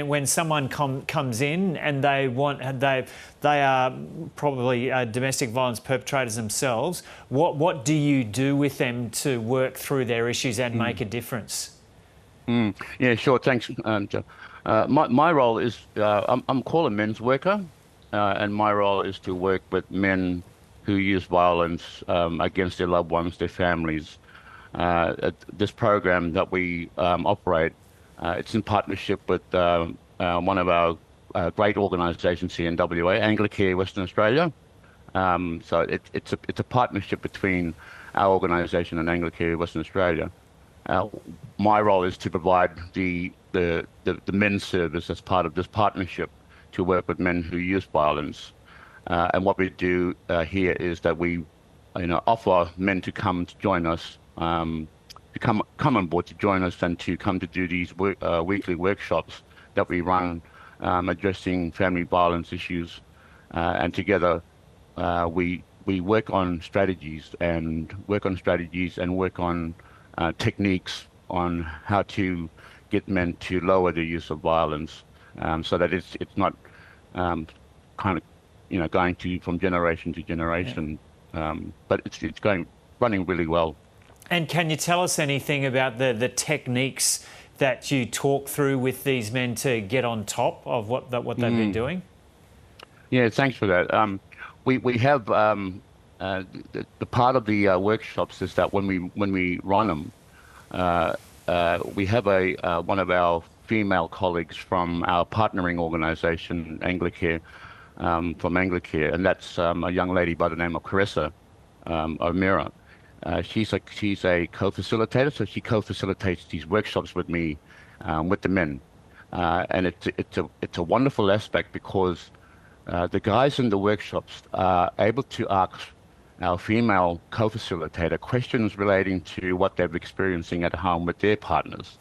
when someone comes in and they are probably domestic violence perpetrators themselves, what do you do with them to work through their issues and make a difference? Yeah, sure. Thanks, Joe. My role is I'm called a men's worker, and my role is to work with men who use violence against their loved ones, their families. This program that we operate, it's in partnership with one of our great organisations here in WA, Anglicare Western Australia. So it's a partnership between our organisation and Anglicare Western Australia. My role is to provide the men's service as part of this partnership to work with men who use violence. And what we do here is that we, offer men to come to join us, to come on board to join us, and to come to do these weekly workshops that we run, addressing family violence issues. And together, we work on strategies and work on techniques on how to get men to lower the use of violence, so that it's not kind of going to from generation to generation, but it's running really well. And can you tell us anything about the techniques that you talk through with these men to get on top of what they've been doing? Yeah, thanks for that. We have the part of the workshops is that when we run them, we have one of our female colleagues from our partnering organisation, Anglicare, from Anglicare, and that's a young lady by the name of Carissa O'Meara. She's a co-facilitator, so she co-facilitates these workshops with me, with the men, and it's a wonderful aspect because the guys in the workshops are able to ask our female co-facilitator questions relating to what they're experiencing at home with their partners.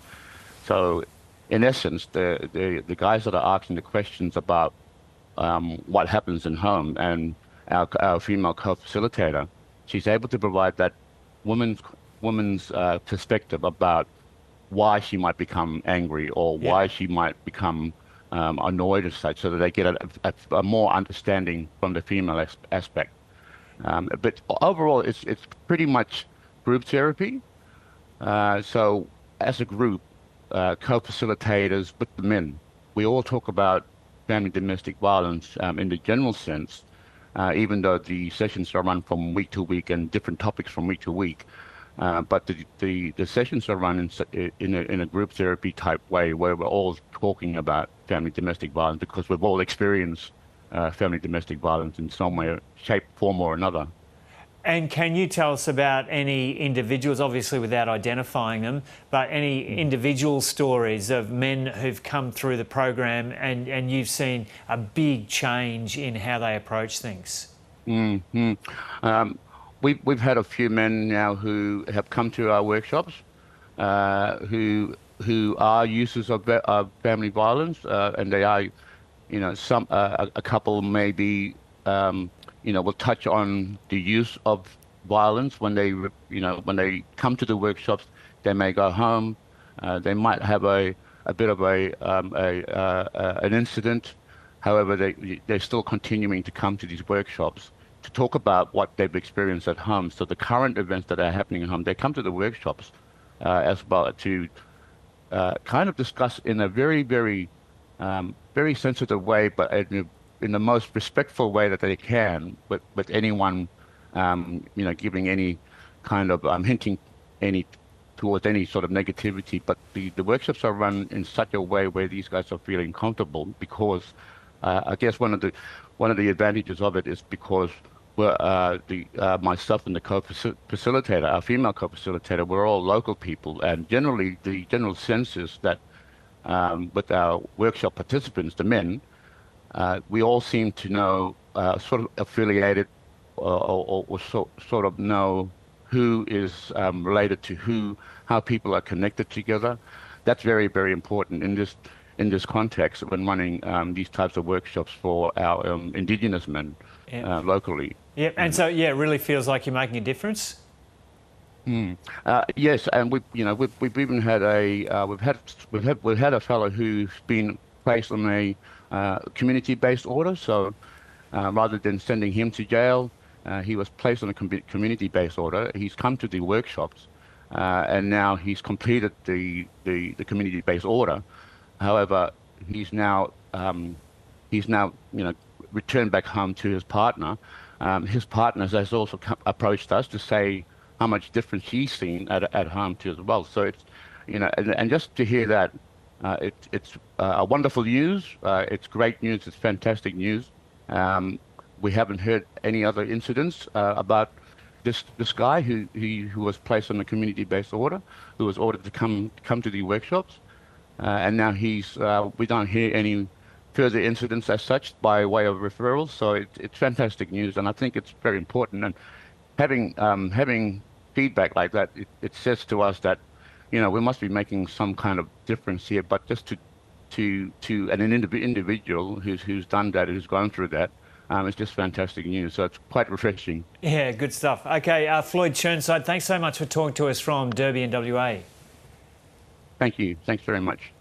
So, in essence, the guys that are asking the questions about what happens in home, and our female co-facilitator, she's able to provide that woman's perspective about why she might become angry or why she might become annoyed as such, so that they get a more understanding from the female aspect. But overall, it's pretty much group therapy. So as a group, co-facilitators with the men, we all talk about family domestic violence in the general sense, even though the sessions are run from week to week and different topics from week to week. But the sessions are run in a group therapy type way, where we're all talking about family domestic violence because we've all experienced family domestic violence in some way, shape, form or another. And can you tell us about any individuals, obviously without identifying them, but any individual stories of men who've come through the program and you've seen a big change in how they approach things? We've had a few men now who have come to our workshops, who are users of family violence, and they are, some a couple maybe, will touch on the use of violence when they come to the workshops. They may go home, they might have a bit of an incident. However, they're still continuing to come to these workshops to talk about what they've experienced at home. So the current events that are happening at home, they come to the workshops as well to kind of discuss in a very, very, very sensitive way, but in the most respectful way that they can, with anyone, giving any kind of hinting towards any sort of negativity. But the workshops are run in such a way where these guys are feeling comfortable, because I guess one of the advantages of it is because myself and the co-facilitator, our female co-facilitator, we're all local people, and generally the general sense is that with our workshop participants, the men, we all seem to know, sort of affiliated, or sort of know who is related to who, how people are connected together. That's very, very important in this context when running these types of workshops for our Indigenous men locally. Yeah, and so it really feels like you're making a difference. Yes, and we've even had we've had a fellow who's been placed on a community-based order. So rather than sending him to jail, he was placed on a community-based order. He's come to the workshops, and now he's completed the community-based order. However, he's now returned back home to his partner. His partner has also approached us to say how much difference he's seen at home too as well. So it's, and just to hear that, it's a wonderful news. It's great news. It's fantastic news. We haven't heard any other incidents about this guy who was placed on a community-based order, who was ordered to come to the workshops, and now we don't hear any further incidents as such by way of referrals. So it's fantastic news, and I think it's very important. And having feedback like that, it says to us that we must be making some kind of difference here. But just to an individual who's done that, who's gone through that, it's just fantastic news. So it's quite refreshing. Yeah, good stuff. Okay, Floyd Churnside, thanks so much for talking to us from Derby in WA. Thank you. Thanks very much.